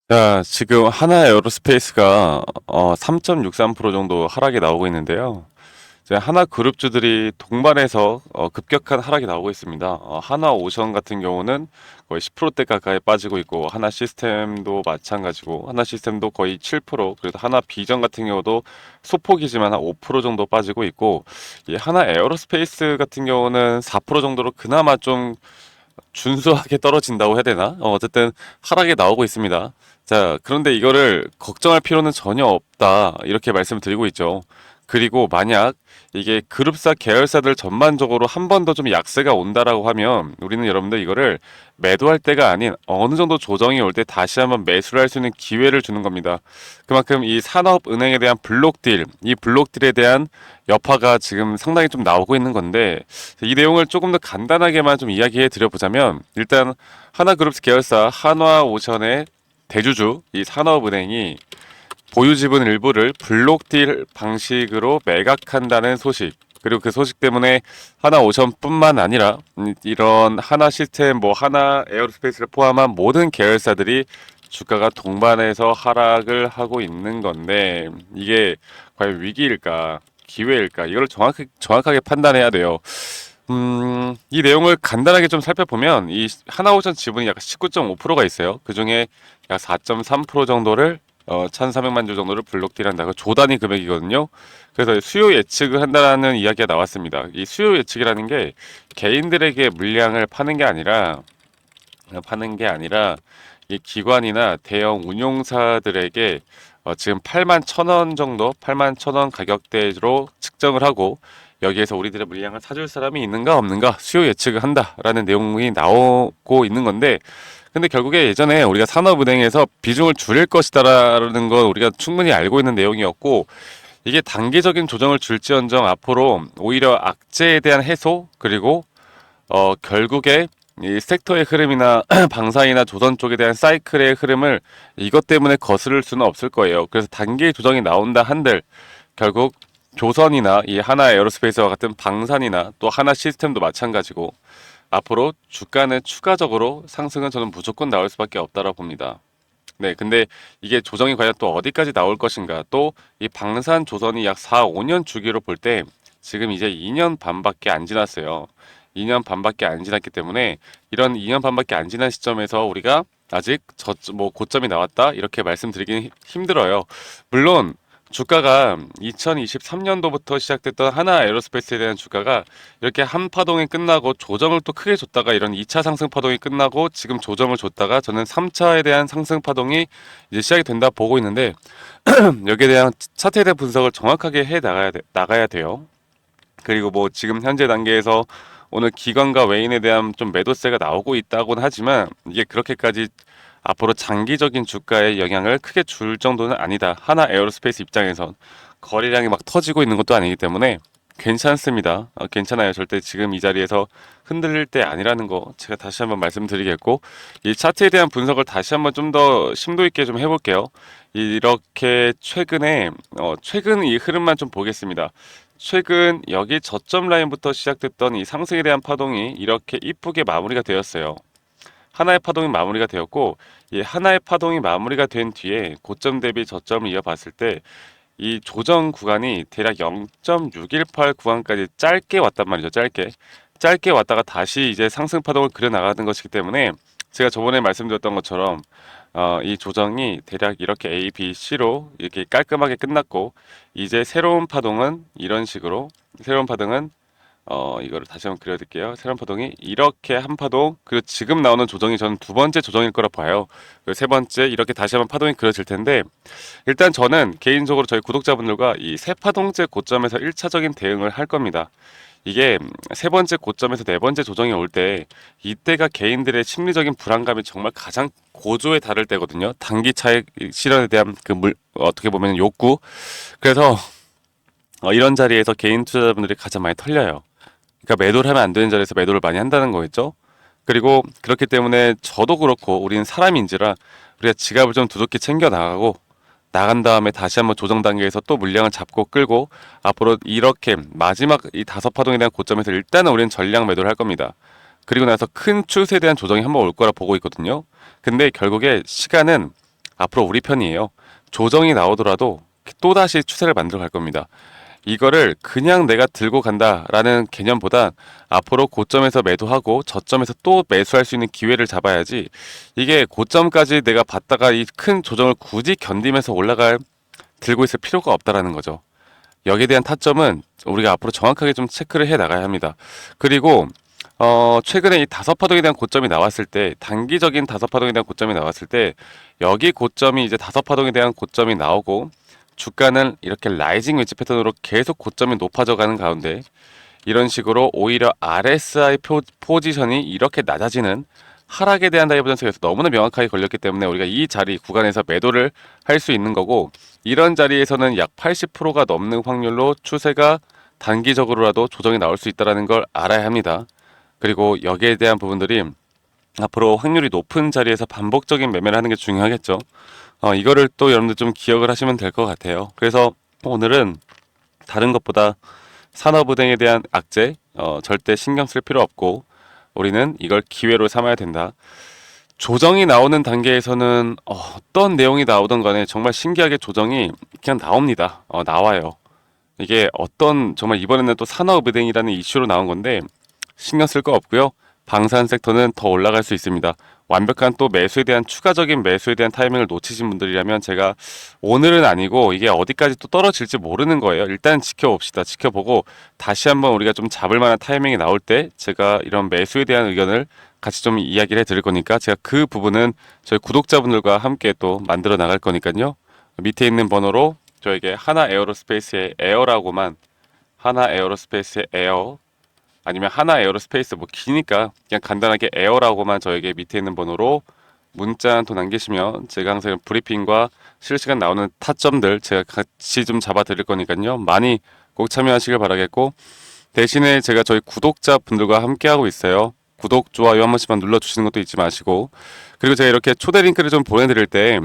자, 지금 하나 에어로스페이스가 3.63% 정도 하락이 나오고 있는데요. 이제 하나 그룹주들이 동반해서 급격한 하락이 나오고 있습니다. 하나 오션 같은 경우는 거의 10%대 가까이 빠지고 있고, 하나 시스템도 마찬가지고, 하나 시스템도 거의 7%, 그래서 하나 비전 같은 경우도 소폭이지만 한 5% 정도 빠지고 있고, 이 하나 에어로스페이스 같은 경우는 4% 정도로 그나마 좀 준수하게 떨어진다고 해야 되나? 어쨌든 하락이 나오고 있습니다. 자, 그런데 이거를 걱정할 필요는 전혀 없다. 이렇게 말씀드리고 있죠. 그리고 만약 이게 그룹사 계열사들 전반적으로 한 번 더 좀 약세가 온다라고 하면 우리는 여러분들 이거를 매도할 때가 아닌 어느 정도 조정이 올 때 다시 한번 매수를 할 수 있는 기회를 주는 겁니다. 그만큼 이 산업은행에 대한 블록딜, 이 블록딜에 대한 여파가 지금 상당히 좀 나오고 있는 건데 이 내용을 조금 더 간단하게만 좀 이야기해 드려보자면 일단 하나그룹 계열사 한화오션의 대주주 이 산업은행이 보유 지분 일부를 블록딜 방식으로 매각한다는 소식. 그리고 그 소식 때문에 하나오션뿐만 아니라 이런 하나 시스템, 뭐 하나 에어로스페이스를 포함한 모든 계열사들이 주가가 동반해서 하락을 하고 있는 건데 이게 과연 위기일까, 기회일까? 이걸 정확하게 판단해야 돼요. 이 내용을 간단하게 좀 살펴보면 이 하나오션 지분이 약 19.5%가 있어요. 그중에 약 4.3% 정도를 1,400만 주 정도를 블록딜한다. 그 조 단위 금액이거든요. 그래서 수요 예측을 한다는 이야기가 나왔습니다. 이 수요 예측이라는 게 개인들에게 물량을 파는 게 아니라 이 기관이나 대형 운용사들에게 지금 8만 1,000원 정도, 8만 1,000원 가격대로 측정을 하고 여기에서 우리들의 물량을 사줄 사람이 있는가 없는가 수요 예측을 한다라는 내용이 나오고 있는 건데 근데 결국에 예전에 우리가 산업은행에서 비중을 줄일 것이다라는 건 우리가 충분히 알고 있는 내용이었고 이게 단기적인 조정을 줄지언정 앞으로 오히려 악재에 대한 해소 그리고 결국에 이 섹터의 흐름이나 방사이나 조선 쪽에 대한 사이클의 흐름을 이것 때문에 거스를 수는 없을 거예요. 그래서 단기 조정이 나온다 한들 결국 조선이나 이 하나 에어로스페이스와 같은 방산이나 또 하나 시스템도 마찬가지고 앞으로 주가는 추가적으로 상승은 저는 무조건 나올 수밖에 없다고 봅니다. 네, 근데 이게 조정이 과연 또 어디까지 나올 것인가? 또 이 방산 조선이 약 4, 5년 주기로 볼 때 지금 이제 2년 반밖에 안 지났어요. 2년 반밖에 안 지났기 때문에 이런 2년 반밖에 안 지난 시점에서 우리가 아직 뭐 고점이 나왔다 이렇게 말씀드리긴 힘들어요. 물론 주가가 2023년도부터 시작됐던 하나 에어로스페이스에 대한 주가가 이렇게 한 파동이 끝나고 조정을 또 크게 줬다가 이런 2차 상승 파동이 끝나고 지금 조정을 줬다가 저는 3차에 대한 상승 파동이 이제 시작이 된다 보고 있는데 여기에 대한 차트에 대한 분석을 정확하게 해 나가야 돼요. 그리고 뭐 지금 현재 단계에서 오늘 기관과 외인에 대한 좀 매도세가 나오고 있다고는 하지만 이게 그렇게까지 앞으로 장기적인 주가에 영향을 크게 줄 정도는 아니다. 하나 에어로스페이스 입장에선 거래량이 막 터지고 있는 것도 아니기 때문에 괜찮습니다. 괜찮아요. 절대 지금 이 자리에서 흔들릴 때 아니라는 거 제가 다시 한번 말씀드리겠고 이 차트에 대한 분석을 다시 한번 좀 더 심도 있게 좀 해볼게요. 이렇게 최근 이 흐름만 좀 보겠습니다. 최근 여기 저점 라인부터 시작됐던 이 상승에 대한 파동이 이렇게 이쁘게 마무리가 되었어요. 하나의 파동이 마무리가 되었고 이 하나의 파동이 마무리가 된 뒤에 고점 대비 저점을 이어봤을 때 이 조정 구간이 대략 0.618 구간까지 짧게 왔단 말이죠. 짧게 왔다가 다시 이제 상승 파동을 그려 나가는 것이기 때문에 제가 저번에 말씀드렸던 것처럼 이 조정이 대략 이렇게 A, B, C로 이렇게 깔끔하게 끝났고 이제 새로운 파동은 이런 식으로 새로운 파동은 이거를 다시 한번 그려드릴게요. 새로운 파동이 이렇게 한 파동, 그리고 지금 나오는 조정이 저는 두 번째 조정일 거라 봐요. 그리고 세 번째 이렇게 다시 한번 파동이 그려질 텐데 일단 저는 개인적으로 저희 구독자분들과 이 세 파동째 고점에서 1차적인 대응을 할 겁니다. 이게 세 번째 고점에서 네 번째 조정이 올 때 이때가 개인들의 심리적인 불안감이 정말 가장 고조에 달할 때거든요. 단기 차익 실현에 대한 어떻게 보면 욕구. 그래서 이런 자리에서 개인 투자자분들이 가장 많이 털려요. 그러니까 매도를 하면 안 되는 자리에서 매도를 많이 한다는 거겠죠. 그리고 그렇기 때문에 저도 그렇고 우리는 사람인지라 우리가 지갑을 좀 두둑히 챙겨 나가고 나간 다음에 다시 한번 조정 단계에서 또 물량을 잡고 끌고 앞으로 이렇게 마지막 이 다섯 파동에 대한 고점에서 일단은 우리는 전량 매도를 할 겁니다. 그리고 나서 큰 추세에 대한 조정이 한번 올 거라 보고 있거든요. 근데 결국에 시간은 앞으로 우리 편이에요. 조정이 나오더라도 또다시 추세를 만들어 갈 겁니다. 이거를 그냥 내가 들고 간다라는 개념보다 앞으로 고점에서 매도하고 저점에서 또 매수할 수 있는 기회를 잡아야지, 이게 고점까지 내가 봤다가 이 큰 조정을 굳이 견디면서 올라갈 들고 있을 필요가 없다라는 거죠. 여기에 대한 타점은 우리가 앞으로 정확하게 좀 체크를 해 나가야 합니다. 그리고 최근에 이 다섯 파동에 대한 고점이 나왔을 때, 단기적인 다섯 파동에 대한 고점이 나왔을 때, 여기 고점이 이제 다섯 파동에 대한 고점이 나오고 주가는 이렇게 라이징 웨지 패턴으로 계속 고점이 높아져 가는 가운데, 이런 식으로 오히려 RSI 포지션이 이렇게 낮아지는 하락에 대한 다이버전스에서 너무나 명확하게 걸렸기 때문에 우리가 이 자리 구간에서 매도를 할 수 있는 거고, 이런 자리에서는 약 80%가 넘는 확률로 추세가 단기적으로라도 조정이 나올 수 있다는 걸 알아야 합니다. 그리고 여기에 대한 부분들이 앞으로 확률이 높은 자리에서 반복적인 매매를 하는 게 중요하겠죠. 이거를 또 여러분들 좀 기억을 하시면 될 것 같아요. 그래서 오늘은 다른 것보다 산업은행에 대한 악재 절대 신경 쓸 필요 없고, 우리는 이걸 기회로 삼아야 된다. 조정이 나오는 단계에서는 어떤 내용이 나오던 간에 정말 신기하게 조정이 그냥 나옵니다. 나와요. 이게 어떤, 정말 이번에는 또 산업은행이라는 이슈로 나온 건데 신경 쓸 거 없고요. 방산 섹터는 더 올라갈 수 있습니다. 완벽한 또 매수에 대한, 추가적인 매수에 대한 타이밍을 놓치신 분들이라면 제가, 오늘은 아니고 이게 어디까지 또 떨어질지 모르는 거예요. 일단 지켜봅시다. 지켜보고 다시 한번 우리가 좀 잡을 만한 타이밍이 나올 때 제가 이런 매수에 대한 의견을 같이 좀 이야기를 해드릴 거니까, 제가 그 부분은 저희 구독자분들과 함께 또 만들어 나갈 거니까요. 밑에 있는 번호로 저에게 하나 에어로스페이스의 에어라고만, 하나 에어로스페이스의 에어, 아니면 하나 에어로스페이스, 뭐 기니까 그냥 간단하게 에어라고만 저에게 밑에 있는 번호로 문자 한 통 남기시면 제가 항상 브리핑과 실시간 나오는 타점들 제가 같이 좀 잡아 드릴 거니까요. 많이 꼭 참여하시길 바라겠고, 대신에 제가 저희 구독자분들과 함께 하고 있어요. 구독, 좋아요 한 번씩만 눌러주시는 것도 잊지 마시고, 그리고 제가 이렇게 초대 링크를 좀 보내드릴 때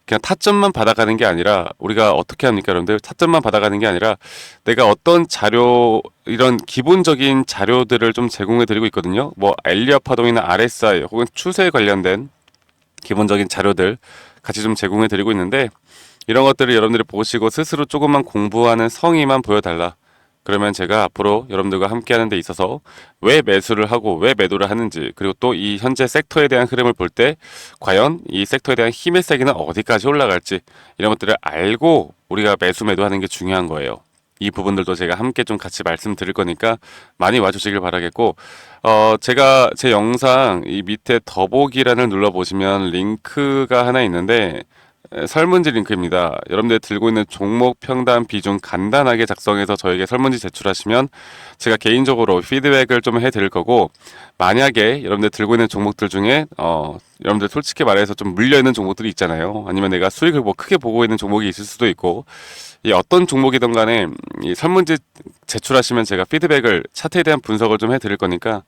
그냥 타점만 받아가는 게 아니라, 우리가 어떻게 합니까 여러분들? 타점만 받아가는 게 아니라 내가 어떤 자료, 이런 기본적인 자료들을 좀 제공해 드리고 있거든요. 뭐 엘리엇 파동이나 RSI 혹은 추세에 관련된 기본적인 자료들 같이 좀 제공해 드리고 있는데, 이런 것들을 여러분들이 보시고 스스로 조금만 공부하는 성의만 보여달라. 그러면 제가 앞으로 여러분들과 함께 하는 데 있어서 왜 매수를 하고 왜 매도를 하는지, 그리고 또 이 현재 섹터에 대한 흐름을 볼 때 과연 이 섹터에 대한 힘의 세기는 어디까지 올라갈지, 이런 것들을 알고 우리가 매수 매도하는 게 중요한 거예요. 이 부분들도 제가 함께 좀 같이 말씀드릴 거니까 많이 와주시길 바라겠고, 제가 제 영상 이 밑에 더보기란을 눌러보시면 링크가 하나 있는데, 설문지 링크입니다. 여러분들 들고 있는 종목 평단 비중 간단하게 작성해서 저에게 설문지 제출하시면 제가 개인적으로 피드백을 좀 해드릴 거고, 만약에 여러분들 들고 있는 종목들 중에 여러분들 솔직히 말해서 좀 물려있는 종목들이 있잖아요. 아니면 내가 수익을 뭐 크게 보고 있는 종목이 있을 수도 있고, 이 어떤 종목이든 간에 이 설문지 제출하시면 제가 피드백을, 차트에 대한 분석을 좀 해드릴 거니까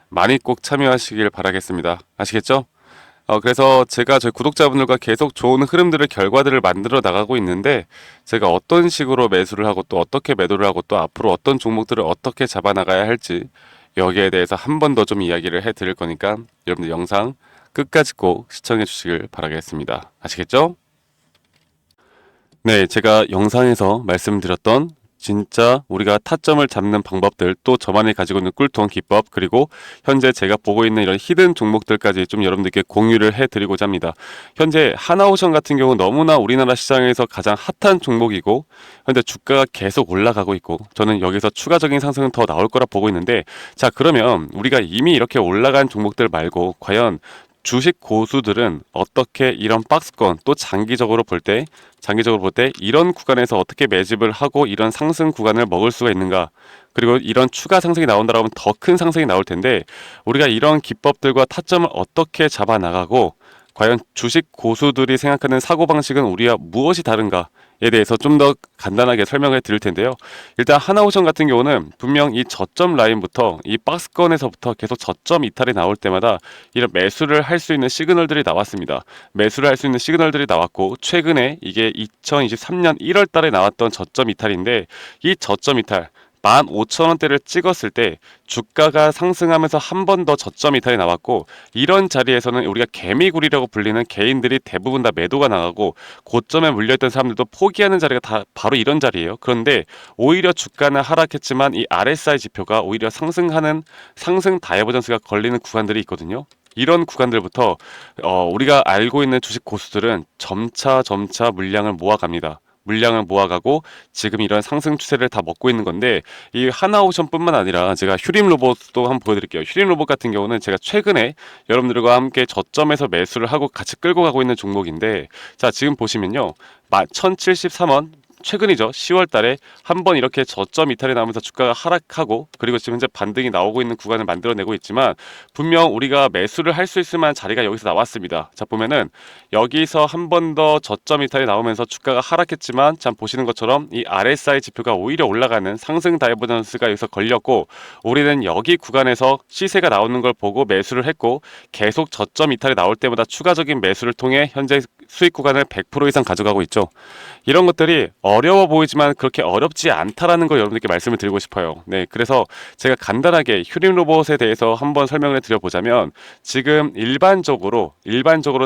많이 꼭 참여하시길 바라겠습니다. 아시겠죠? 그래서 제가 저희 구독자분들과 계속 좋은 흐름들을, 결과들을 만들어 나가고 있는데, 제가 어떤 식으로 매수를 하고 또 어떻게 매도를 하고 또 앞으로 어떤 종목들을 어떻게 잡아 나가야 할지, 여기에 대해서 한 번 더 좀 이야기를 해 드릴 거니까 여러분들 영상 끝까지 꼭 시청해 주시길 바라겠습니다. 아시겠죠? 네, 제가 영상에서 말씀드렸던 진짜 우리가 타점을 잡는 방법들, 또 저만이 가지고 있는 꿀통 기법, 그리고 현재 제가 보고 있는 이런 히든 종목들까지 좀 여러분들께 공유를 해드리고자 합니다. 현재 하나오션 같은 경우 너무나 우리나라 시장에서 가장 핫한 종목이고, 현재 주가가 계속 올라가고 있고, 저는 여기서 추가적인 상승은 더 나올 거라 보고 있는데, 자, 그러면 우리가 이미 이렇게 올라간 종목들 말고 과연 주식 고수들은 어떻게 이런 박스권, 또 장기적으로 볼 때 이런 구간에서 어떻게 매집을 하고 이런 상승 구간을 먹을 수가 있는가, 그리고 이런 추가 상승이 나온다고 하면 더 큰 상승이 나올 텐데, 우리가 이런 기법들과 타점을 어떻게 잡아 나가고 과연 주식 고수들이 생각하는 사고방식은 우리와 무엇이 다른가에 대해서 좀 더 간단하게 설명을 드릴 텐데요. 일단 하나오션 같은 경우는 분명 이 저점 라인부터, 이 박스권에서부터 계속 저점 이탈이 나올 때마다 이런 매수를 할 수 있는 시그널들이 나왔습니다. 매수를 할 수 있는 시그널들이 나왔고, 최근에 이게 2023년 1월 달에 나왔던 저점 이탈인데, 이 저점 이탈, 15,000원대를 찍었을 때 주가가 상승하면서 한 번 더 저점 이탈이 나왔고, 이런 자리에서는 우리가 개미굴이라고 불리는 개인들이 대부분 다 매도가 나가고 고점에 물려있던 사람들도 포기하는 자리가 다 바로 이런 자리예요. 그런데 오히려 주가는 하락했지만 이 RSI 지표가 오히려 상승하는 상승 다이버전스가 걸리는 구간들이 있거든요. 이런 구간들부터 우리가 알고 있는 주식 고수들은 점차 물량을 모아갑니다. 물량을 모아가고 지금 이런 상승 추세를 다 먹고 있는 건데, 이 하나오션뿐만 아니라 제가 휴림 로봇도 한번 보여드릴게요. 휴림 로봇 같은 경우는 제가 최근에 여러분들과 함께 저점에서 매수를 하고 같이 끌고 가고 있는 종목인데, 자 지금 보시면요, 1073원 최근이죠. 10월 달에 한번 이렇게 저점 이탈이 나오면서 주가가 하락하고, 그리고 지금 현재 반등이 나오고 있는 구간을 만들어내고 있지만, 분명 우리가 매수를 할 수 있을 만한 자리가 여기서 나왔습니다. 자 보면은 여기서 한 번 더 저점 이탈이 나오면서 주가가 하락했지만, 참 보시는 것처럼 이 RSI 지표가 오히려 올라가는 상승 다이버전스가 여기서 걸렸고, 우리는 여기 구간에서 시세가 나오는 걸 보고 매수를 했고, 계속 저점 이탈이 나올 때마다 추가적인 매수를 통해 현재 수익 구간을 100% 이상 가져가고 있죠. 이런 것들이 어려워 보이지만 그렇게 어렵지 않다라는 걸 여러분들께 말씀을 드리고 싶어요. 네, 그래서 제가 간단하게 휴림 로봇에 대해서 한번 설명을 드려보자면, 지금 일반적으로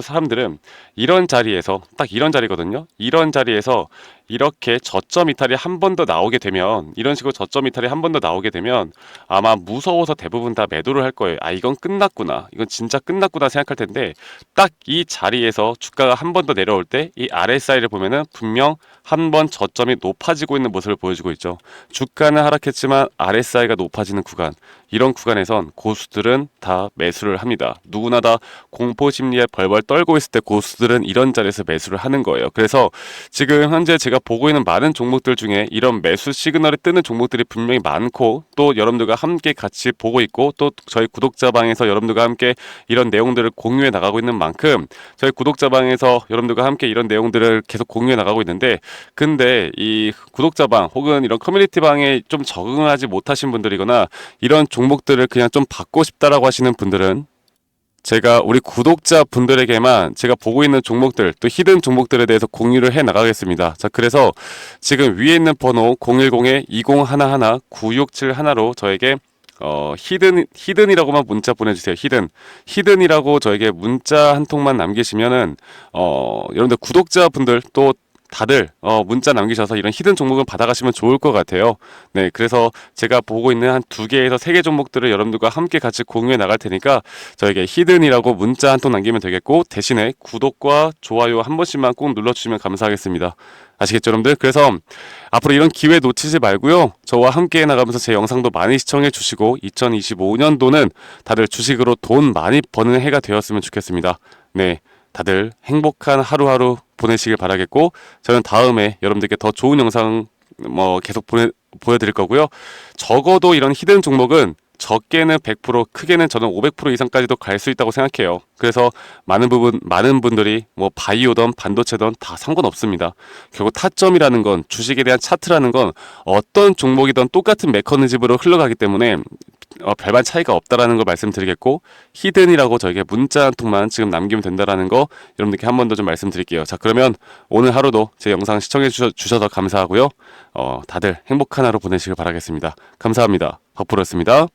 사람들은 이런 자리에서, 딱 이런 자리거든요. 이런 자리에서 이렇게 저점 이탈이 한 번 더 나오게 되면, 이런 식으로 저점 이탈이 한 번 더 나오게 되면 아마 무서워서 대부분 다 매도를 할 거예요. 아, 이건 끝났구나, 이건 진짜 끝났구나 생각할 텐데, 딱 이 자리에서 주가가 한 번 더 내려올 때 이 RSI를 보면은 분명 한 번 저점이 높아지고 있는 모습을 보여주고 있죠. 주가는 하락했지만 RSI가 높아지는 구간, 이런 구간에선 고수들은 다 매수를 합니다. 누구나 다 공포 심리에 벌벌 떨고 있을 때 고수들은 이런 자리에서 매수를 하는 거예요. 그래서 지금 현재 제가 보고 있는 많은 종목들 중에 이런 매수 시그널이 뜨는 종목들이 분명히 많고, 또 여러분들과 함께 같이 보고 있고, 또 저희 구독자방에서 여러분들과 함께 이런 내용들을 공유해 나가고 있는 만큼, 저희 구독자방에서 여러분들과 함께 이런 내용들을 계속 공유해 나가고 있는데, 근데 이 구독자방 혹은 이런 커뮤니티방에 좀 적응하지 못하신 분들이거나 이런 종목들을 그냥 좀 받고 싶다라고 하시는 분들은, 제가 우리 구독자 분들에게만 제가 보고 있는 종목들, 또 히든 종목들에 대해서 공유를 해 나가겠습니다. 자, 그래서 지금 위에 있는 번호 010-2011-9671로 저에게 히든이라고만 문자 보내주세요. 히든이라고 저에게 문자 한 통만 남기시면은, 여러분들 구독자분들 또 다들 문자 남기셔서 이런 히든 종목을 받아가시면 좋을 것 같아요. 네, 그래서 제가 보고 있는 한 2개에서 3개 종목들을 여러분들과 함께 같이 공유해 나갈 테니까 저에게 히든이라고 문자 한 통 남기면 되겠고, 대신에 구독과 좋아요 한 번씩만 꼭 눌러주시면 감사하겠습니다. 아시겠죠, 여러분들? 그래서 앞으로 이런 기회 놓치지 말고요, 저와 함께 나가면서 제 영상도 많이 시청해 주시고 2025년도는 다들 주식으로 돈 많이 버는 해가 되었으면 좋겠습니다. 네, 다들 행복한 하루하루 보내시길 바라겠고, 저는 다음에 여러분들께 더 좋은 영상 계속 보여드릴 거고요. 적어도 이런 히든 종목은 적게는 100%, 크게는 저는 500% 이상까지도 갈 수 있다고 생각해요. 그래서 많은 분들이 바이오든 반도체든 다 상관없습니다. 결국 타점이라는 건, 주식에 대한 차트라는 건 어떤 종목이든 똑같은 메커니즘으로 흘러가기 때문에 별반 차이가 없다라는 걸 말씀드리겠고, 히든이라고 저에게 문자 한 통만 지금 남기면 된다라는 거 여러분들께 한 번 더 좀 말씀드릴게요. 자, 그러면 오늘 하루도 제 영상 시청해 주셔서 감사하고요. 다들 행복한 하루 보내시길 바라겠습니다. 감사합니다. 덕프로였습니다.